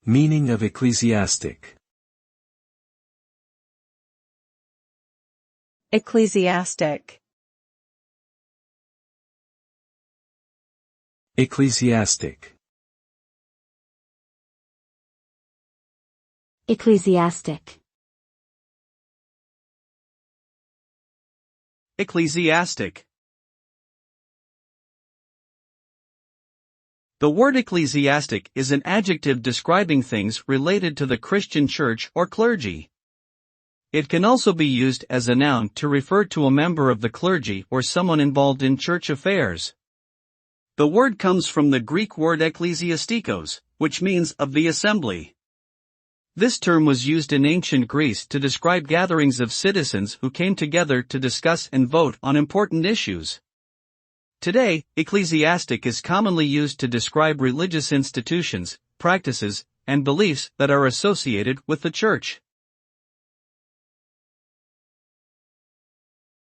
Meaning of ecclesiastic. Ecclesiastic. Ecclesiastic. Ecclesiastic. Ecclesiastic. The word ecclesiastic is an adjective describing things related to the Christian church or clergy. It can also be used as a noun to refer to a member of the clergy or someone involved in church affairs. The word comes from the Greek word ecclesiastikos, which means of the assembly. This term was used in ancient Greece to describe gatherings of citizens who came together to discuss and vote on important issues. Today, ecclesiastic is commonly used to describe religious institutions, practices, and beliefs that are associated with the church.